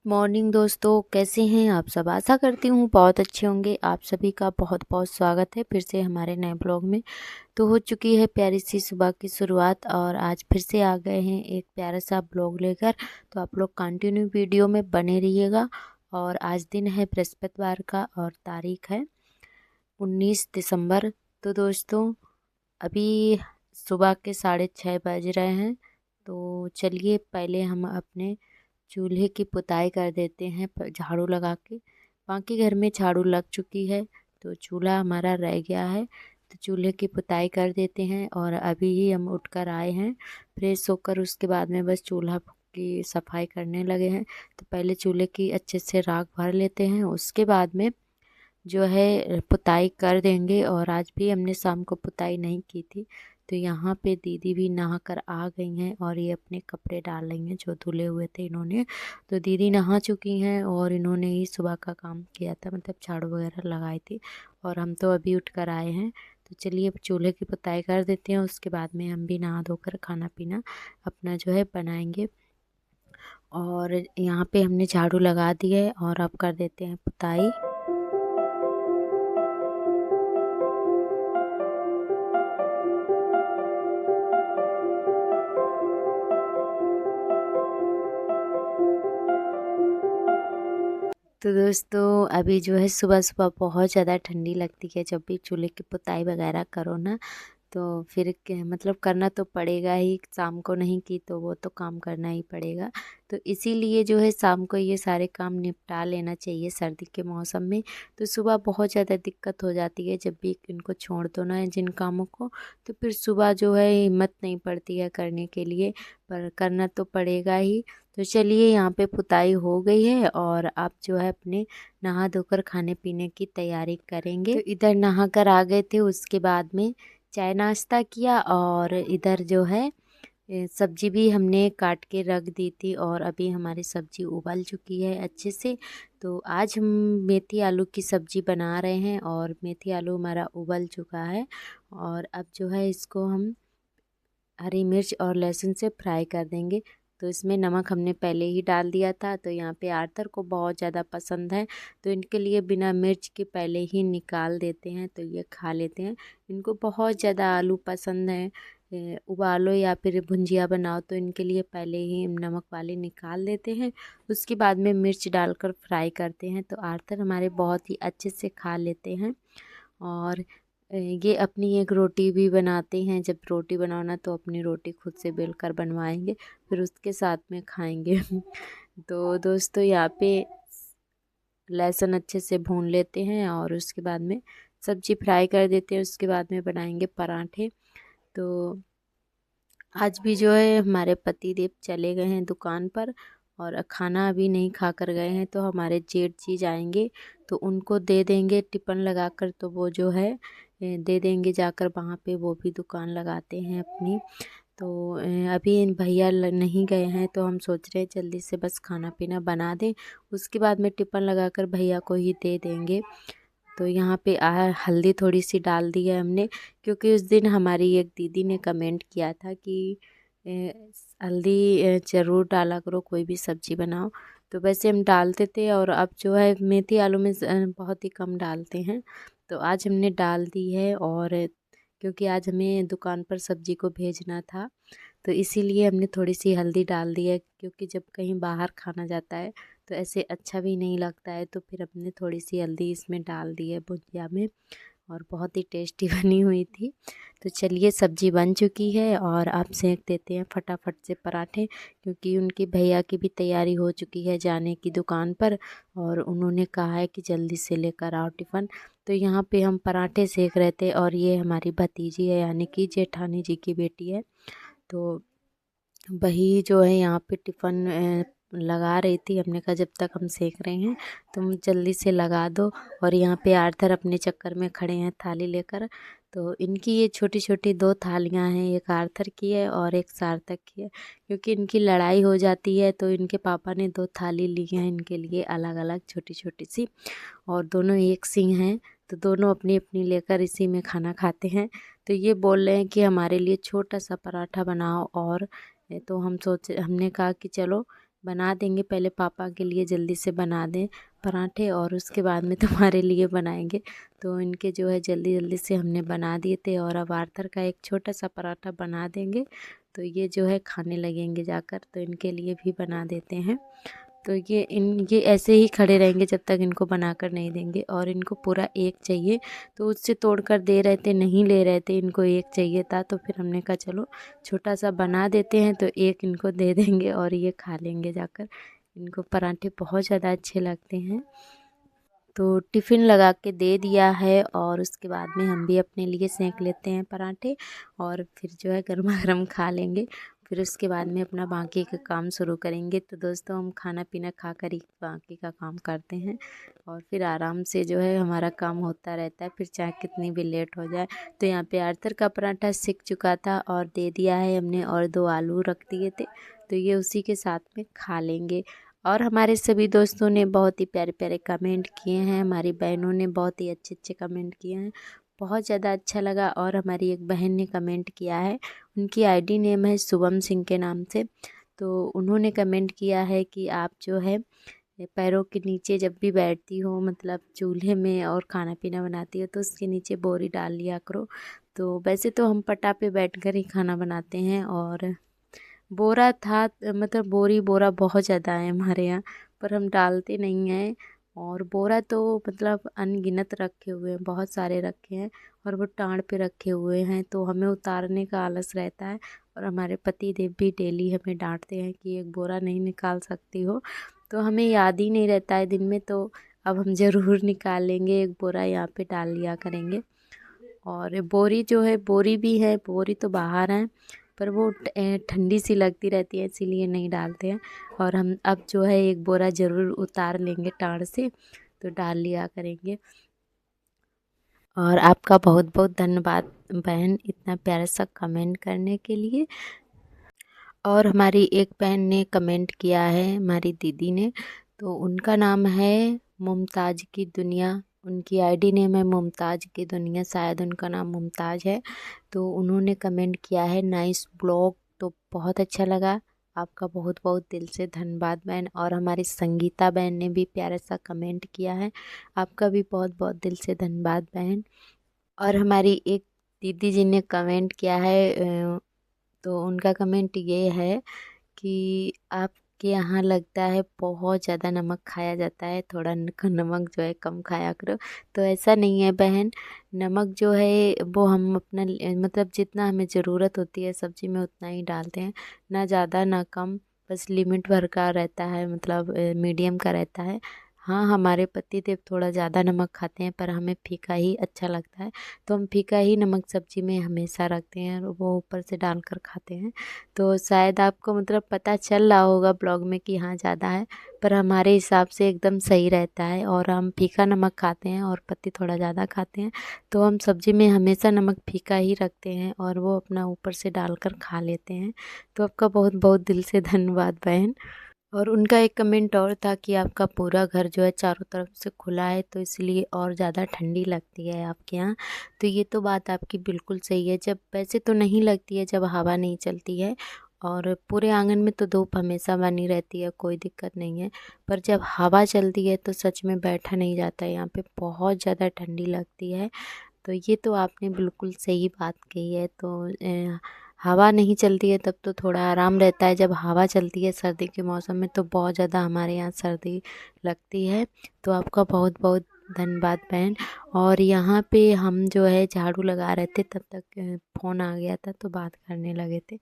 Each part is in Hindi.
मॉर्निंग दोस्तों, कैसे हैं आप सब। आशा करती हूँ बहुत अच्छे होंगे। आप सभी का बहुत बहुत स्वागत है फिर से हमारे नए ब्लॉग में। तो हो चुकी है प्यारी सी सुबह की शुरुआत और आज फिर से आ गए हैं एक प्यारा सा ब्लॉग लेकर। तो आप लोग कंटिन्यू वीडियो में बने रहिएगा। और आज दिन है बृहस्पतिवार का और तारीख है 19 दिसंबर। तो दोस्तों अभी सुबह के 6:30 बज रहे हैं। तो चलिए पहले हम अपने चूल्हे की पुताई कर देते हैं झाड़ू लगा के। बाकी घर में झाड़ू लग चुकी है तो चूल्हा हमारा रह गया है। तो चूल्हे की पुताई कर देते हैं और अभी ही हम उठकर आए हैं फ्रेश होकर। उसके बाद में बस चूल्हा की सफाई करने लगे हैं। तो पहले चूल्हे की अच्छे से राख भर लेते हैं, उसके बाद में जो है पुताई कर देंगे। और आज भी हमने शाम को पुताई नहीं की थी। तो यहाँ पे दीदी भी नहा कर आ गई हैं और ये अपने कपड़े डाल रही हैं जो धुले हुए थे इन्होंने। तो दीदी नहा चुकी हैं और इन्होंने ही सुबह का काम किया था, मतलब झाड़ू वगैरह लगाई थी। और हम तो अभी उठ कर आए हैं। तो चलिए अब चूल्हे की पुताई कर देते हैं, उसके बाद में हम भी नहा धोकर खाना पीना अपना जो है बनाएंगे। और यहाँ पे हमने झाड़ू लगा दी है और अब कर देते हैं पुताई। तो दोस्तों अभी जो है सुबह सुबह बहुत ज़्यादा ठंडी लगती है जब भी चूल्हे की पुताई वगैरह करो ना। तो फिर मतलब करना तो पड़ेगा ही, शाम को नहीं की तो वो तो काम करना ही पड़ेगा। तो इसीलिए जो है शाम को ये सारे काम निपटा लेना चाहिए सर्दी के मौसम में। तो सुबह बहुत ज़्यादा दिक्कत हो जाती है जब भी इनको छोड़ दो ना जिन कामों को। तो फिर सुबह जो है हिम्मत नहीं पड़ती है करने के लिए, पर करना तो पड़ेगा ही। तो चलिए यहाँ पे पुताई हो गई है और आप जो है अपने नहा धोकर खाने पीने की तैयारी करेंगे। तो इधर नहा कर आ गए थे, उसके बाद में चाय नाश्ता किया और इधर जो है सब्जी भी हमने काट के रख दी थी और अभी हमारी सब्जी उबल चुकी है अच्छे से। तो आज हम मेथी आलू की सब्जी बना रहे हैं और मेथी आलू हमारा उबल चुका है। और अब जो है इसको हम हरी मिर्च और लहसुन से फ्राई कर देंगे। तो इसमें नमक हमने पहले ही डाल दिया था। तो यहाँ पे आर्थर को बहुत ज़्यादा पसंद है तो इनके लिए बिना मिर्च के पहले ही निकाल देते हैं तो ये खा लेते हैं। इनको बहुत ज़्यादा आलू पसंद है। उबालो या फिर भुंजिया बनाओ तो इनके लिए पहले ही नमक वाले निकाल देते हैं, उसके बाद में मिर्च डालकर फ्राई करते हैं। तो आर्थर हमारे बहुत ही अच्छे से खा लेते हैं। और ये अपनी एक रोटी भी बनाते हैं। जब रोटी बनाना तो अपनी रोटी खुद से बेल कर बनवाएंगे, फिर उसके साथ में खाएंगे। तो दोस्तों यहाँ पे लहसुन अच्छे से भून लेते हैं और उसके बाद में सब्जी फ्राई कर देते हैं, उसके बाद में बनाएंगे पराठे। तो आज भी जो है हमारे पति देव चले गए हैं दुकान पर और खाना अभी नहीं खा कर गए हैं। तो हमारे जेठ जी जाएंगे तो उनको दे देंगे टिफ़िन लगाकर। तो वो जो है दे देंगे जाकर, वहाँ पे वो भी दुकान लगाते हैं अपनी। तो अभी इन भैया नहीं गए हैं तो हम सोच रहे हैं जल्दी से बस खाना पीना बना दें, उसके बाद में टिफ़िन लगाकर भैया को ही दे देंगे। तो यहाँ पे हल्दी थोड़ी सी डाल दी है हमने, क्योंकि उस दिन हमारी एक दीदी ने कमेंट किया था कि हल्दी ज़रूर डाला करो कोई भी सब्ज़ी बनाओ। तो वैसे हम डालते थे और अब जो है मेथी आलू में बहुत ही कम डालते हैं। तो आज हमने डाल दी है। और क्योंकि आज हमें दुकान पर सब्ज़ी को भेजना था तो इसीलिए हमने थोड़ी सी हल्दी डाल दी है, क्योंकि जब कहीं बाहर खाना जाता है तो ऐसे अच्छा भी नहीं लगता है। तो फिर हमने थोड़ी सी हल्दी इसमें डाल दी है भुजिया में और बहुत ही टेस्टी बनी हुई थी। तो चलिए सब्जी बन चुकी है और आप सेंक देते हैं फटाफट से पराठे, क्योंकि उनकी भैया की भी तैयारी हो चुकी है जाने की दुकान पर और उन्होंने कहा है कि जल्दी से लेकर आओ टिफ़िन। तो यहाँ पे हम पराठे सेक रहे थे और ये हमारी भतीजी है यानी कि जेठानी जी की बेटी है। तो वही जो है यहाँ पे टिफ़िन लगा रही थी। हमने कहा जब तक हम सेक रहे हैं तुम जल्दी से लगा दो। और यहाँ पे आर्थर अपने चक्कर में खड़े हैं थाली लेकर। तो इनकी ये छोटी छोटी दो थालियाँ हैं, एक आर्थर की है और एक सार्थक की है। क्योंकि इनकी लड़ाई हो जाती है तो इनके पापा ने दो थाली ली हैं इनके लिए अलग अलग छोटी छोटी सी, और दोनों एक सिंह हैं। तो दोनों अपनी अपनी लेकर इसी में खाना खाते हैं। तो ये बोल रहे हैं कि हमारे लिए छोटा सा पराठा बनाओ। और तो हमने कहा कि चलो बना देंगे। पहले पापा के लिए जल्दी से बना दें पराठे और उसके बाद में तुम्हारे लिए बनाएंगे। तो इनके जो है जल्दी जल्दी से हमने बना दिए थे और अब आर्थर का एक छोटा सा पराठा बना देंगे। तो ये जो है खाने लगेंगे जाकर, तो इनके लिए भी बना देते हैं। तो ये ऐसे ही खड़े रहेंगे जब तक इनको बनाकर नहीं देंगे। और इनको पूरा एक चाहिए, तो उससे तोड़कर दे रहे थे, नहीं ले रहे थे, इनको एक चाहिए था। तो फिर हमने कहा चलो छोटा सा बना देते हैं, तो एक इनको दे देंगे और ये खा लेंगे जाकर। इनको पराठे बहुत ज़्यादा अच्छे लगते हैं। तो टिफ़िन लगा के दे दिया है और उसके बाद में हम भी अपने लिए सेंक लेते हैं पराठे और फिर जो है गर्मा गर्म खा लेंगे। फिर उसके बाद में अपना बाकी का काम शुरू करेंगे। तो दोस्तों हम खाना पीना खा कर ही बाकी का काम करते हैं और फिर आराम से जो है हमारा काम होता रहता है, फिर चाहे कितनी भी लेट हो जाए। तो यहाँ पे आर्थर का पराठा सिक चुका था और दे दिया है हमने, और 2 आलू रख दिए थे, तो ये उसी के साथ में खा लेंगे। और हमारे सभी दोस्तों ने बहुत ही प्यारे प्यारे कमेंट किए हैं, हमारी बहनों ने बहुत ही अच्छे अच्छे कमेंट किए हैं, बहुत ज़्यादा अच्छा लगा। और हमारी एक बहन ने कमेंट किया है, उनकी आईडी नेम है शुभम सिंह के नाम से। तो उन्होंने कमेंट किया है कि आप जो है पैरों के नीचे जब भी बैठती हो, मतलब चूल्हे में और खाना पीना बनाती हो, तो उसके नीचे बोरी डाल लिया करो। तो वैसे तो हम पटा पे बैठकर ही खाना बनाते हैं और बोरा था, मतलब बोरा बहुत ज़्यादा है हमारे यहाँ, पर हम डालते नहीं हैं। और बोरा तो मतलब अनगिनत रखे हुए हैं, बहुत सारे रखे हैं और वो टाँड़ पे रखे हुए हैं, तो हमें उतारने का आलस रहता है। और हमारे पति देव भी डेली हमें डांटते हैं कि एक बोरा नहीं निकाल सकती हो, तो हमें याद ही नहीं रहता है दिन में। तो अब हम ज़रूर निकाल लेंगे, एक बोरा यहाँ पे डाल लिया करेंगे। और बोरी जो है, बोरी भी है, बोरी तो बाहर है, पर वो ठंडी सी लगती रहती है, इसीलिए नहीं डालते हैं। और हम अब जो है एक बोरा ज़रूर उतार लेंगे टाड़ से, तो डाल लिया करेंगे। और आपका बहुत बहुत धन्यवाद बहन, इतना प्यारा सा कमेंट करने के लिए। और हमारी एक बहन ने कमेंट किया है, हमारी दीदी ने, तो उनका नाम है मुमताज़ की दुनिया, उनकी आईडी नेम है मुमताज़ की दुनिया, शायद उनका नाम मुमताज़ है। तो उन्होंने कमेंट किया है नाइस ब्लॉग, तो बहुत अच्छा लगा। आपका बहुत बहुत दिल से धन्यवाद बहन। और हमारी संगीता बहन ने भी प्यारा सा कमेंट किया है, आपका भी बहुत बहुत दिल से धन्यवाद बहन। और हमारी एक दीदी जी ने कमेंट किया है, तो उनका कमेंट ये है कि आपके यहाँ लगता है बहुत ज़्यादा नमक खाया जाता है, थोड़ा नमक जो है कम खाया करो। तो ऐसा नहीं है बहन, नमक जो है वो हम अपना मतलब जितना हमें ज़रूरत होती है सब्ज़ी में उतना ही डालते हैं, ना ज़्यादा ना कम, बस लिमिट भर का रहता है, मतलब मीडियम का रहता है। हाँ, हमारे पति देव थोड़ा ज़्यादा नमक खाते हैं, पर हमें फीका ही अच्छा लगता है, तो हम फीका ही नमक सब्ज़ी में हमेशा रखते हैं और वो ऊपर से डालकर खाते हैं। तो शायद आपको मतलब पता चल रहा होगा ब्लॉग में कि हाँ ज़्यादा है, पर हमारे हिसाब से एकदम सही रहता है। और हम फीका नमक खाते हैं और पति थोड़ा ज़्यादा खाते हैं, तो हम सब्ज़ी में हमेशा नमक फीका ही रखते हैं और वो अपना ऊपर से डालकर खा लेते हैं। तो आपका बहुत बहुत दिल से धन्यवाद बहन। और उनका एक कमेंट और था कि आपका पूरा घर जो है चारों तरफ से खुला है, तो इसलिए और ज़्यादा ठंडी लगती है आपके यहाँ। तो ये तो बात आपकी बिल्कुल सही है, जब वैसे तो नहीं लगती है जब हवा नहीं चलती है, और पूरे आंगन में तो धूप हमेशा बनी रहती है, कोई दिक्कत नहीं है। पर जब हवा चलती है तो सच में बैठा नहीं जाता है, यहाँ पे बहुत ज़्यादा ठंडी लगती है। तो ये तो आपने बिल्कुल सही बात कही है। तो हवा नहीं चलती है तब तो थोड़ा आराम रहता है, जब हवा चलती है सर्दी के मौसम में तो बहुत ज़्यादा हमारे यहाँ सर्दी लगती है। तो आपका बहुत बहुत धन्यवाद बहन। और यहाँ पे हम जो है झाड़ू लगा रहे थे, तब तक फ़ोन आ गया था, तो बात करने लगे थे,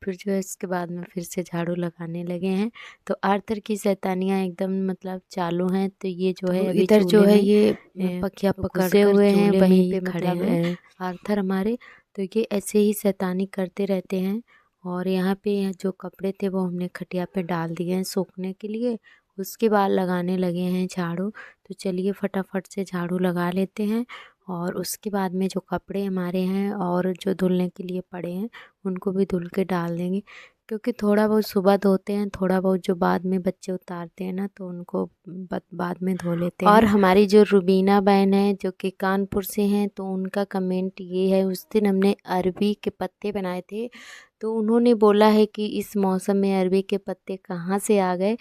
फिर जो है इसके बाद में फिर से झाड़ू लगाने लगे हैं। तो आर्थर की शैतानियाँ एकदम मतलब चालू हैं। तो ये जो है अभी इधर जो है ये पखिया पकड़े हुए हैं, वहीं पे खड़े हैं आर्थर हमारे। तो ये ऐसे ही शैतानी करते रहते हैं। और यहाँ पे जो कपड़े थे वो हमने खटिया पे डाल दिए हैं सूखने के लिए, उसके बाद लगाने लगे हैं झाड़ू। तो चलिए फटाफट से झाड़ू लगा लेते हैं और उसके बाद में जो कपड़े हमारे हैं और जो धुलने के लिए पड़े हैं उनको भी धुल के डाल देंगे। क्योंकि थोड़ा बहुत सुबह धोते हैं, थोड़ा बहुत जो बाद में बच्चे उतारते हैं ना तो उनको बाद में धो लेते हैं। और हमारी जो रुबीना बहन है जो कि कानपुर से हैं, तो उनका कमेंट ये है, उस दिन हमने अरबी के पत्ते बनाए थे तो उन्होंने बोला है कि इस मौसम में अरबी के पत्ते कहाँ से आ गए।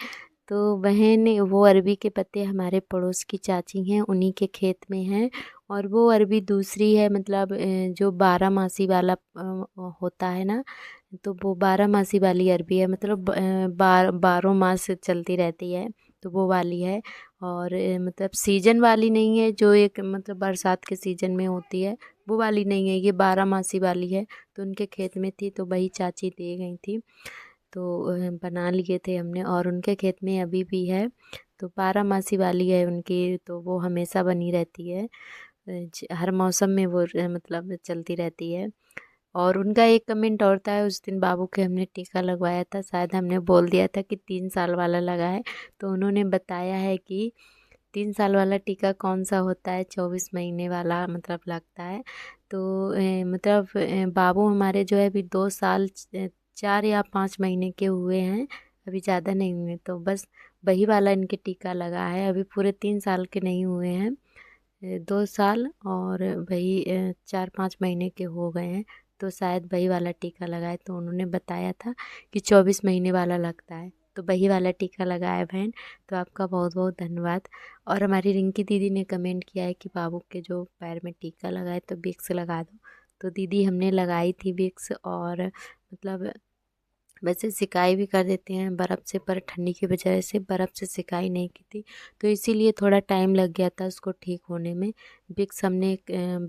तो बहन वो अरबी के पत्ते हमारे पड़ोस की चाची हैं, उन्हीं के खेत में हैं। और वो अरबी दूसरी है, मतलब जो 12 मासी वाला होता है ना, तो वो 12 मासी वाली अरबी है, मतलब 12 मास चलती रहती है, तो वो वाली है। और मतलब सीजन वाली नहीं है, जो एक मतलब बरसात के सीजन में होती है वो वाली नहीं है, ये 12 मासी वाली है। तो उनके खेत में थी तो वही चाची दे गई थी, तो बना लिए थे हमने। और उनके खेत में अभी भी है, तो 12 मासी वाली है उनकी, तो वो हमेशा बनी रहती है, हर मौसम में वो मतलब चलती रहती है। और उनका एक कमेंट और था, उस दिन बाबू के हमने टीका लगवाया था, शायद हमने बोल दिया था कि 3 साल वाला लगा है, तो उन्होंने बताया है कि 3 साल वाला टीका कौन सा होता है, 24 महीने वाला मतलब लगता है। तो मतलब बाबू हमारे जो है अभी 2 साल 4 या 5 महीने के हुए हैं, अभी ज़्यादा नहीं हुए, तो बस वही वाला इनके टीका लगा है, अभी पूरे 3 साल के नहीं हुए हैं, 2 साल और वही 4 5 महीने के हो गए हैं, तो शायद वही वाला टीका लगाए। तो उन्होंने बताया था कि 24 महीने वाला लगता है, तो वही वाला टीका लगाया बहन, तो आपका बहुत बहुत धन्यवाद। और हमारी रिंकी दीदी ने कमेंट किया है कि बाबू के जो पैर में टीका लगाए तो विक्स लगा दो, तो दीदी हमने लगाई थी विक्स, और मतलब वैसे सिकाई भी कर देते हैं बर्फ़ से, पर ठंडी की वजह से बर्फ़ से सिकाई नहीं की थी, तो इसीलिए थोड़ा टाइम लग गया था उसको ठीक होने में। विक्स हमने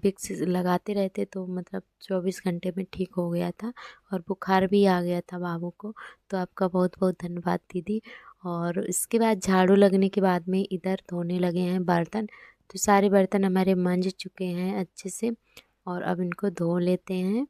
विक्स लगाते रहते तो मतलब 24 घंटे में ठीक हो गया था, और बुखार भी आ गया था बाबू को। तो आपका बहुत बहुत धन्यवाद दीदी। और इसके बाद झाड़ू लगने के बाद में इधर धोने लगे हैं बर्तन, तो सारे बर्तन हमारे मंज चुके हैं अच्छे से, और अब इनको धो लेते हैं।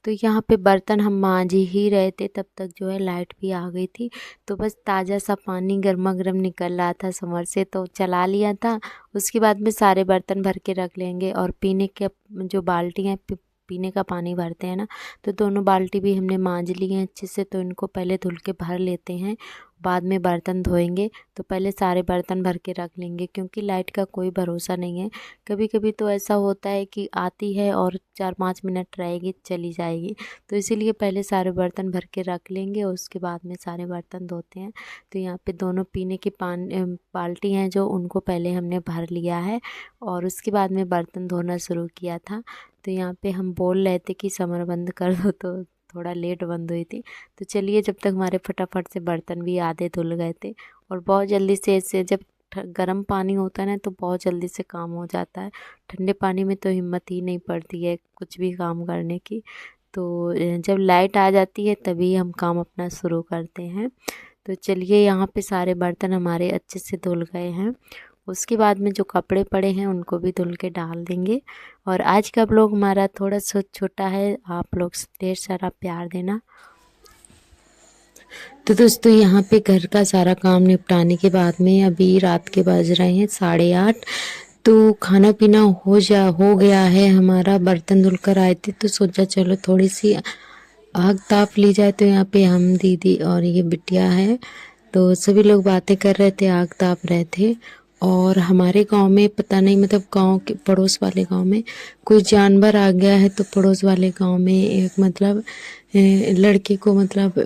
तो यहाँ पे बर्तन हम मांज ही रहे थे, तब तक जो है लाइट भी आ गई थी, तो बस ताज़ा सा पानी गर्मा गर्म निकल रहा था समर से, तो चला लिया था। उसके बाद में सारे बर्तन भर के रख लेंगे, और पीने के जो बाल्टी हैं, पीने का पानी भरते हैं ना, तो दोनों बाल्टी भी हमने मांज ली हैं अच्छे से, तो इनको पहले धुल के भर लेते हैं, बाद में बर्तन धोएंगे। तो पहले सारे बर्तन भर के रख लेंगे, क्योंकि लाइट का कोई भरोसा नहीं है, कभी कभी तो ऐसा होता है कि आती है और 4 5 मिनट रहेगी चली जाएगी, तो इसीलिए पहले सारे बर्तन भर के रख लेंगे और उसके बाद में सारे बर्तन धोते हैं। तो यहाँ पे दोनों पीने की बाल्टी हैं जो, उनको पहले हमने भर लिया है, और उसके बाद में बर्तन धोना शुरू किया था। तो यहाँ पे हम बोल रहे थे कि समर बंद कर दो, तो थोड़ा लेट बंद हुई थी। तो चलिए, जब तक हमारे फटाफट से बर्तन भी आधे धुल गए थे, और बहुत जल्दी से इससे जब गर्म पानी होता है ना तो बहुत जल्दी से काम हो जाता है, ठंडे पानी में तो हिम्मत ही नहीं पड़ती है कुछ भी काम करने की। तो जब लाइट आ जाती है तभी हम काम अपना शुरू करते हैं। तो चलिए, यहाँ पे सारे बर्तन हमारे अच्छे से धुल गए हैं, उसके बाद में जो कपड़े पड़े हैं उनको भी धुल के डाल देंगे। और आज का ब्लॉग हमारा थोड़ा सा छोटा है, आप लोग ढेर सारा प्यार देना। तो दोस्तों, यहाँ पे घर का सारा काम निपटाने के बाद में अभी रात के बज रहे हैं 8:30, तो खाना पीना हो गया है हमारा। बर्तन धुल कर आए थे तो सोचा चलो थोड़ी सी आग ताप ली जाए, तो यहाँ पे हम, दीदी और ये बिटिया है, तो सभी लोग बातें कर रहे थे, आग ताप रहे थे। और हमारे गांव में पता नहीं, मतलब गांव के पड़ोस वाले गांव में कोई जानवर आ गया है, तो पड़ोस वाले गांव में एक मतलब लड़के को मतलब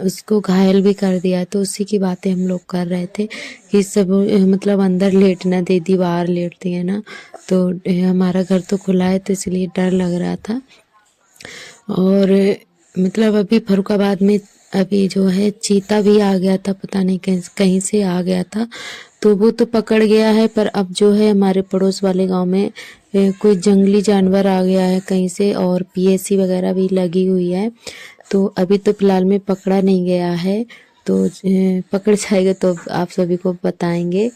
उसको घायल भी कर दिया, तो उसी की बातें हम लोग कर रहे थे कि सब मतलब अंदर लेट ना दे, दीवार लेटती है ना, तो हमारा घर तो खुला है तो इसलिए डर लग रहा था। और मतलब अभी फरुखाबाद में अभी जो है चीता भी आ गया था, पता नहीं कहीं से आ गया था, तो वो तो पकड़ गया है। पर अब जो है हमारे पड़ोस वाले गांव में कोई जंगली जानवर आ गया है कहीं से, और पीएसी वगैरह भी लगी हुई है, तो अभी तो फिलहाल में पकड़ा नहीं गया है, तो पकड़ जाएगा तो आप सभी को बताएंगे।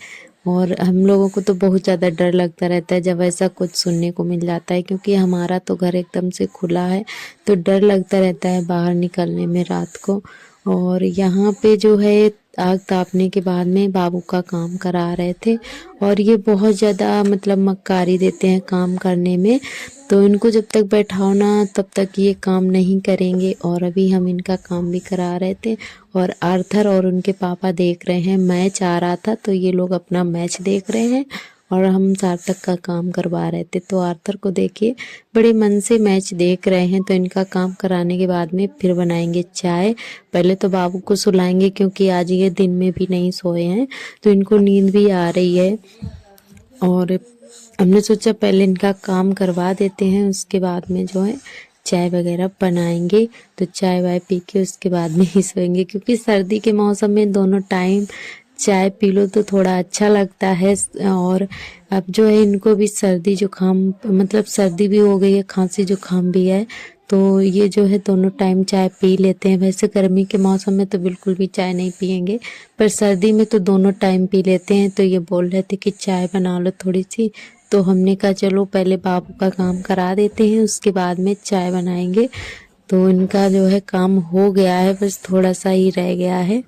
और हम लोगों को तो बहुत ज़्यादा डर लगता रहता है जब ऐसा कुछ सुनने को मिल जाता है, क्योंकि हमारा तो घर एकदम से खुला है, तो डर लगता रहता है बाहर निकलने में रात को। और यहाँ पे जो है आग तापने के बाद में बाबू का काम करा रहे थे, और ये बहुत ज़्यादा मतलब मक्कारी देते हैं काम करने में, तो इनको जब तक बैठाओ ना तब तक ये काम नहीं करेंगे। और अभी हम इनका काम भी करा रहे थे, और आर्थर और उनके पापा देख रहे हैं, मैच आ रहा था तो ये लोग अपना मैच देख रहे हैं और हम सार्थक का काम करवा रहे थे। तो आर्थर को देखिए बड़े मन से मैच देख रहे हैं। तो इनका काम कराने के बाद में फिर बनाएंगे चाय। पहले तो बाबू को सुलाएंगे क्योंकि आज ये दिन में भी नहीं सोए हैं, तो इनको नींद भी आ रही है, और हमने सोचा पहले इनका काम करवा देते हैं, उसके बाद में जो है चाय वगैरह बनाएंगे। तो चाय वाय पी के उसके बाद में ही सोएंगे, क्योंकि सर्दी के मौसम में दोनों टाइम चाय पी लो तो थोड़ा अच्छा लगता है। और अब जो है इनको भी सर्दी जुकाम मतलब सर्दी भी हो गई है, खांसी जुकाम भी है, तो ये जो है दोनों टाइम चाय पी लेते हैं। वैसे गर्मी के मौसम में तो बिल्कुल भी चाय नहीं पियेंगे, पर सर्दी में तो दोनों टाइम पी लेते हैं। तो ये बोल रहे थे कि चाय बना लो थोड़ी सी, तो हमने कहा चलो पहले बाबू का काम करा देते हैं, उसके बाद में चाय बनाएंगे। तो इनका जो है काम हो गया है, बस थोड़ा सा ही रह गया है।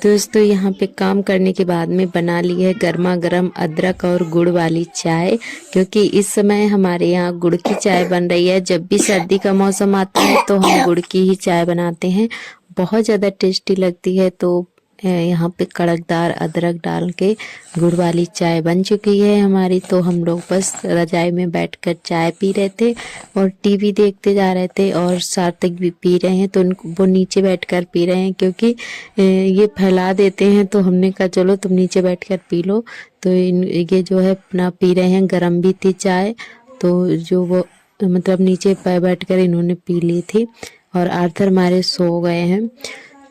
तो दोस्तों यहाँ पे काम करने के बाद में बना ली है गर्मा गर्म अदरक और गुड़ वाली चाय, क्योंकि इस समय हमारे यहाँ गुड़ की चाय बन रही है। जब भी सर्दी का मौसम आता है तो हम गुड़ की ही चाय बनाते हैं, बहुत ज़्यादा टेस्टी लगती है। तो यहाँ पे कड़कदार अदरक डाल के गुड़ वाली चाय बन चुकी है हमारी। तो हम लोग बस रजाई में बैठकर चाय पी रहे थे और टीवी देखते जा रहे थे, और सार्थक भी पी रहे हैं। तो वो नीचे बैठकर पी रहे हैं, क्योंकि ये फैला देते हैं, तो हमने कहा चलो तुम नीचे बैठकर पी लो। तो ये जो है अपना पी रहे हैं, गर्म भी थी चाय, तो जो वो मतलब नीचे बैठकर इन्होंने पी ली थी। और आर्थर हमारे सो गए हैं,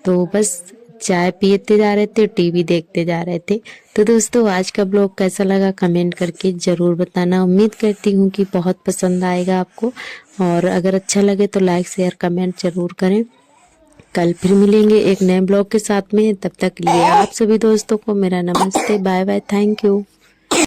तो बस चाय पीते जा रहे थे, टीवी देखते जा रहे थे। तो दोस्तों आज का ब्लॉग कैसा लगा कमेंट करके ज़रूर बताना। उम्मीद करती हूँ कि बहुत पसंद आएगा आपको, और अगर अच्छा लगे तो लाइक शेयर कमेंट ज़रूर करें। कल फिर मिलेंगे एक नए ब्लॉग के साथ में, तब तक के लिए आप सभी दोस्तों को मेरा नमस्ते, बाय बाय, थैंक यू।